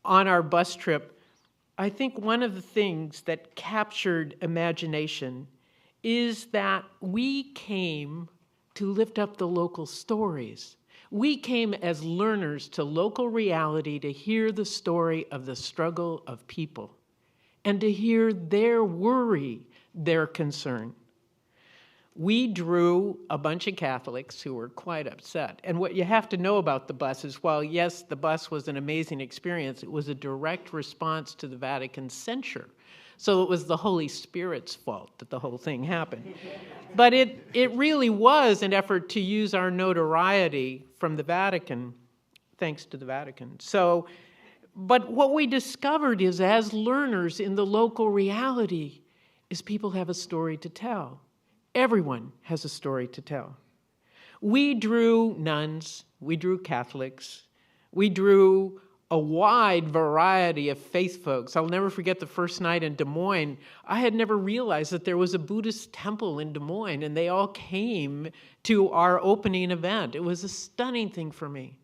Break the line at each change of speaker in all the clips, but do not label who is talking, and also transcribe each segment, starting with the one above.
on our bus trip, I think one of the things that captured imagination is that we came to lift up the local stories. We came as learners to local reality to hear the story of the struggle of people and to hear their worry, their concern. We drew a bunch of Catholics who were quite upset. And what you have to know about the bus is, while yes, the bus was an amazing experience, it was a direct response to the Vatican's censure. So it was the Holy Spirit's fault that the whole thing happened. But it really was an effort to use our notoriety from the Vatican, thanks to the Vatican. But what we discovered is, as learners in the local reality, is people have a story to tell. Everyone has a story to tell. We drew nuns, we drew Catholics, we drew a wide variety of faith folks. I'll never forget the first night in Des Moines. I had never realized that there was a Buddhist temple in Des Moines, and they all came to our opening event. It was a stunning thing for me.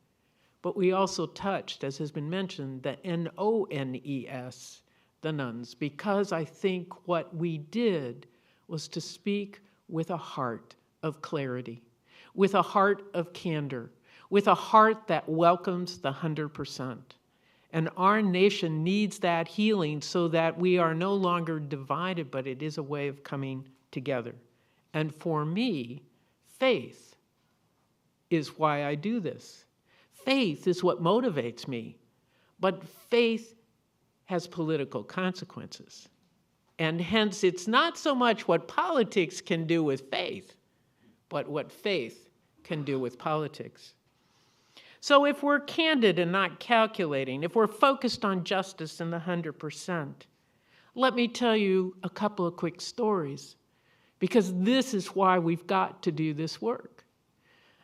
But we also touched, as has been mentioned, the N-O-N-E-S, the nuns, because I think what we did was to speak with a heart of clarity, with a heart of candor, with a heart that welcomes the 100%. And our nation needs that healing so that we are no longer divided, but it is a way of coming together. And for me, faith is why I do this. Faith is what motivates me, but faith has political consequences. And hence, it's not so much what politics can do with faith, but what faith can do with politics. So if we're candid and not calculating, if we're focused on justice and the 100%, let me tell you a couple of quick stories, because this is why we've got to do this work.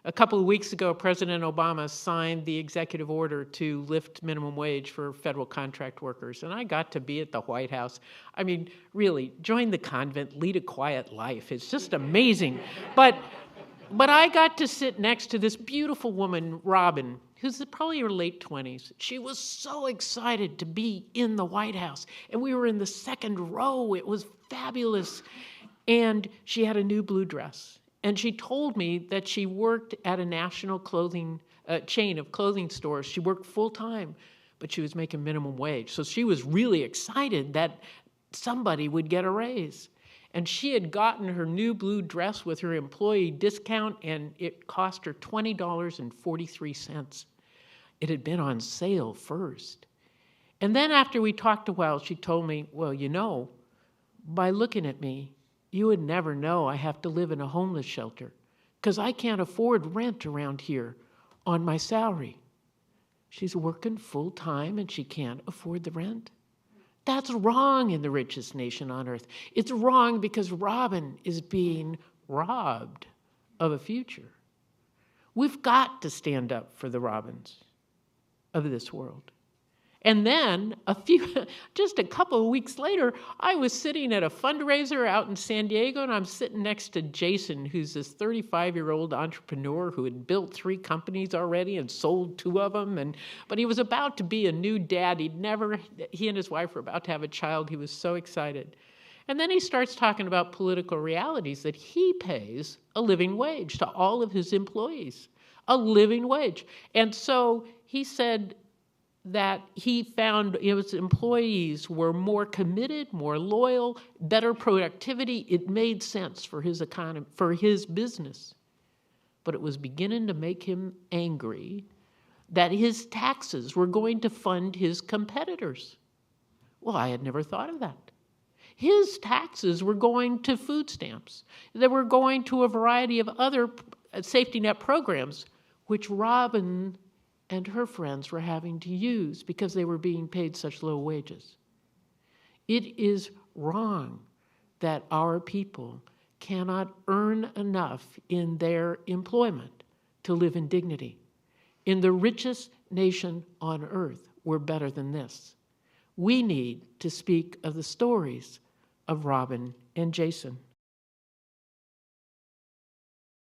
A couple of weeks ago, President Obama signed the executive order to lift minimum wage for federal contract workers, and I got to be at the White House. I mean, really, join the convent, lead a quiet life. It's just amazing. But I got to sit next to this beautiful woman, Robin, who's probably in her late 20s. She was so excited to be in the White House, and we were in the second row. It was fabulous. And she had a new blue dress. And she told me that she worked at a national chain of clothing stores. She worked full-time, but she was making minimum wage. So she was really excited that somebody would get a raise. And she had gotten her new blue dress with her employee discount, and it cost her $20.43. It had been on sale first. And then after we talked a while, she told me, well, you know, by looking at me, you would never know I have to live in a homeless shelter because I can't afford rent around here on my salary. She's working full time and she can't afford the rent. That's wrong in the richest nation on earth. It's wrong because Robin is being robbed of a future. We've got to stand up for the Robins of this world. And then just a couple of weeks later, I was sitting at a fundraiser out in San Diego, and I'm sitting next to Jason, who's this 35-year-old entrepreneur who had built 3 companies already and sold 2 of them. But he was about to be a new dad. He and his wife were about to have a child. He was so excited. And then he starts talking about political realities, that he pays a living wage to all of his employees, a living wage. And so he said that he found his employees were more committed, more loyal, better productivity. It made sense for his economy, for his business. But it was beginning to make him angry that his taxes were going to fund his competitors. Well, I had never thought of that. His taxes were going to food stamps. They were going to a variety of other safety net programs, which Robin and her friends were having to use because they were being paid such low wages. It is wrong that our people cannot earn enough in their employment to live in dignity. In the richest nation on earth, we're better than this. We need to speak of the stories of Robin and Jason.